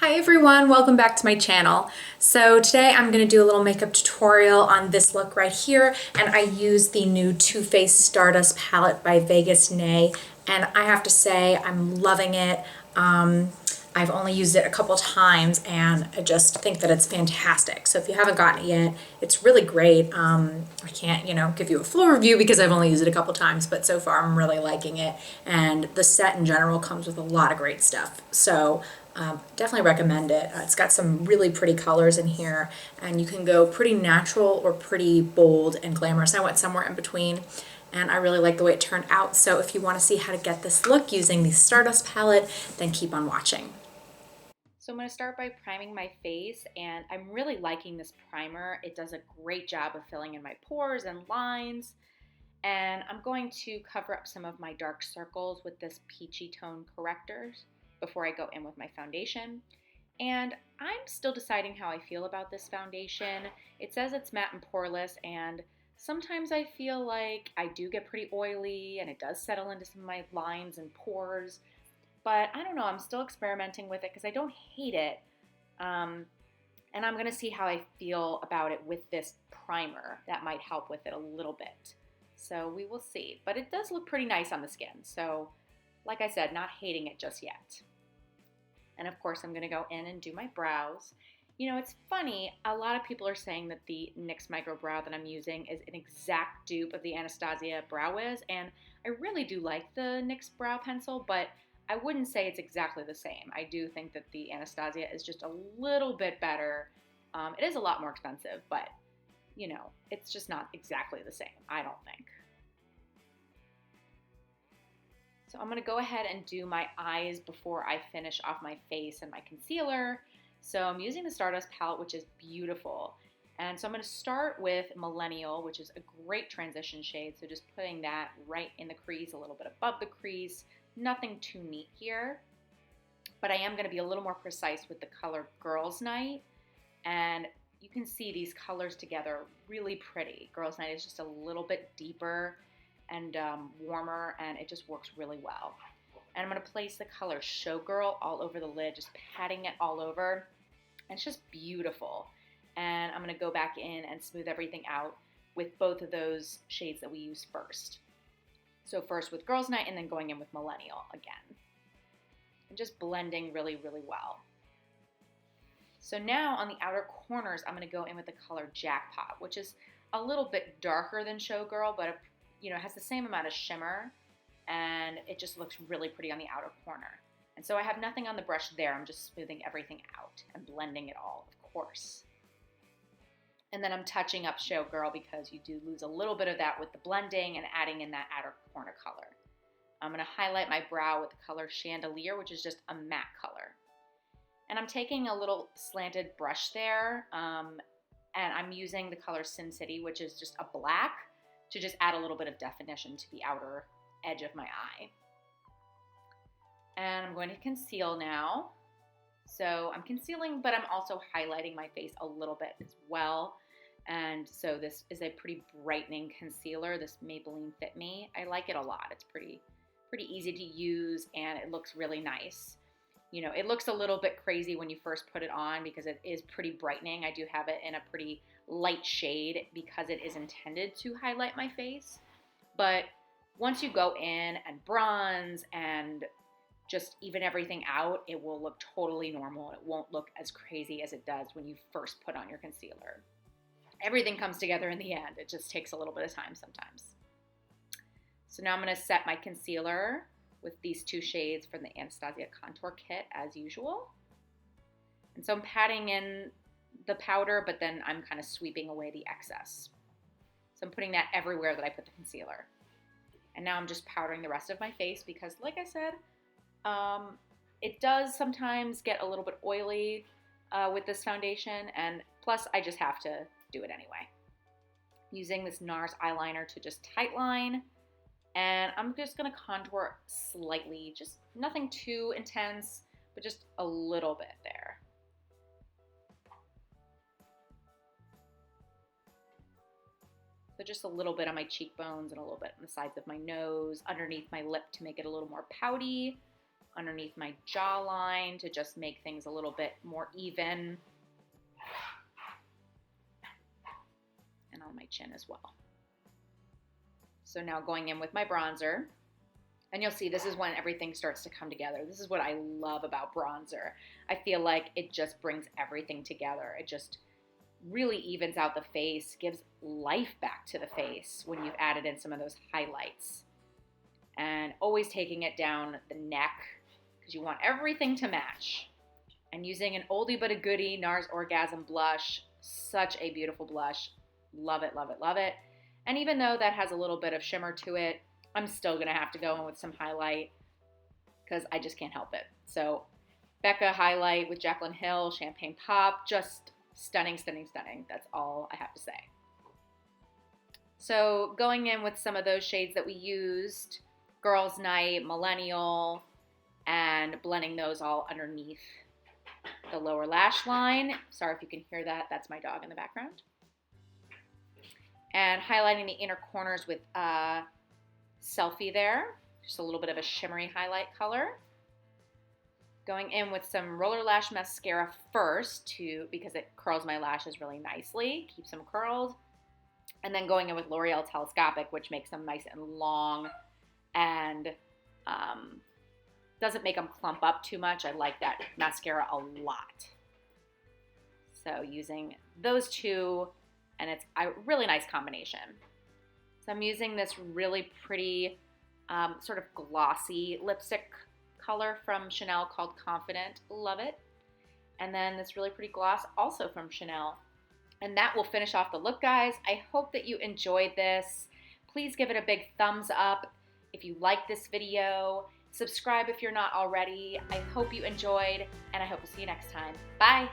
Hi everyone, welcome back to my channel. So today I'm going to do a little makeup tutorial on this look right here, and I use the new Too Faced Stardust palette by Vegas Nay, and I have to say I'm loving it. I've only used it a couple times and I just think that it's fantastic. So if you haven't gotten it yet, it's really great. I can't, give you a full review because I've only used it a couple times, but so far I'm really liking it. And the set in general comes with a lot of great stuff. So definitely recommend it. It's got some really pretty colors in here, and you can go pretty natural or pretty bold and glamorous. I went somewhere in between, and I really like the way it turned out. So if you want to see how to get this look using the Stardust palette, then keep on watching. So I'm going to start by priming my face, and I'm really liking this primer. It does a great job of filling in my pores and lines, and I'm going to cover up some of my dark circles with this peachy tone corrector before I go in with my foundation. And I'm still deciding how I feel about this foundation. It says it's matte and poreless, and sometimes I feel like I do get pretty oily and it does settle into some of my lines and pores. But I don't know, I'm still experimenting with it because I don't hate it. And I'm going to see how I feel about it with this primer. That might help with it a little bit. So we will see. But it does look pretty nice on the skin. So like I said, not hating it just yet. And of course, I'm going to go in and do my brows. You know, it's funny, a lot of people are saying that the NYX Micro Brow that I'm using is an exact dupe of the Anastasia Brow Wiz, and I really do like the NYX Brow Pencil, but I wouldn't say it's exactly the same. I do think that the Anastasia is just a little bit better. It is a lot more expensive, but, you know, it's just not exactly the same, I don't think. So I'm going to go ahead and do my eyes before I finish off my face and my concealer. So I'm using the Stardust palette, which is beautiful. And so I'm going to start with Millennial, which is a great transition shade. So just putting that right in the crease, a little bit above the crease. Nothing too neat here. But I am going to be a little more precise with the color Girls Night. And you can see these colors together really pretty. Girls Night is just a little bit deeper and warmer, and it just works really well. And I'm going to place the color Showgirl all over the lid, just patting it all over. And it's just beautiful. And I'm going to go back in and smooth everything out with both of those shades that we use first. So first with Girls Night and then going in with Millennial again. And just blending really, really well. So now on the outer corners, I'm going to go in with the color Jackpot, which is a little bit darker than Showgirl, but it has the same amount of shimmer, and it just looks really pretty on the outer corner. And so I have nothing on the brush there. I'm just smoothing everything out and blending it all, of course. And then I'm touching up Showgirl because you do lose a little bit of that with the blending and adding in that outer corner color. I'm going to highlight my brow with the color Chandelier, which is just a matte color. And I'm taking a little slanted brush there, and I'm using the color Sin City, which is just a black, to just add a little bit of definition to the outer edge of my eye. And I'm going to conceal now. So I'm concealing, but I'm also highlighting my face a little bit as well. And so this is a pretty brightening concealer, this Maybelline Fit Me. I like it a lot. It's pretty easy to use, and it looks really nice. You know, it looks a little bit crazy when you first put it on because it is pretty brightening. I do have it in a pretty light shade because it is intended to highlight my face. But once you go in and bronze and just even everything out, it will look totally normal. It won't look as crazy as it does when you first put on your concealer. Everything comes together in the end. It just takes a little bit of time sometimes. So now I'm going to set my concealer with these two shades from the Anastasia Contour Kit as usual. And so I'm patting in the powder, but then I'm kind of sweeping away the excess. So I'm putting that everywhere that I put the concealer. And now I'm just powdering the rest of my face because, like I said, it does sometimes get a little bit oily with this foundation, and plus I just have to do it anyway. Using this NARS eyeliner to just tightline. And I'm just going to contour slightly, just nothing too intense, but just a little bit there. So just a little bit on my cheekbones and a little bit on the sides of my nose, underneath my lip to make it a little more pouty. underneath my jawline to just make things a little bit more even. And on my chin as well. So now going in with my bronzer. And you'll see this is when everything starts to come together. This is what I love about bronzer. I feel like it just brings everything together. It just really evens out the face, gives life back to the face when you've added in some of those highlights. And always taking it down the neck because you want everything to match. And using an oldie but a goodie NARS Orgasm blush. Such a beautiful blush. Love it, love it, love it. And even though that has a little bit of shimmer to it, I'm still going to have to go in with some highlight because I just can't help it. So BECCA highlight with Jaclyn Hill, Champagne Pop, just stunning, stunning, stunning. That's all I have to say. So going in with some of those shades that we used, Girls Night, Millennial, and blending those all underneath the lower lash line. Sorry if you can hear that. That's my dog in the background. And highlighting the inner corners with Selfie there, just a little bit of a shimmery highlight color. Going in with some Roller Lash mascara first because it curls my lashes really nicely, keeps them curled. And then going in with L'Oreal Telescopic, which makes them nice and long and doesn't make them clump up too much. I like that mascara a lot. So using those two, and it's a really nice combination. So I'm using this really pretty sort of glossy lipstick color from Chanel called Confident. Love it. And then this really pretty gloss also from Chanel. And that will finish off the look, guys. I hope that you enjoyed this. Please give it a big thumbs up if you like this video. Subscribe if you're not already. I hope you enjoyed, and I hope we'll see you next time. Bye.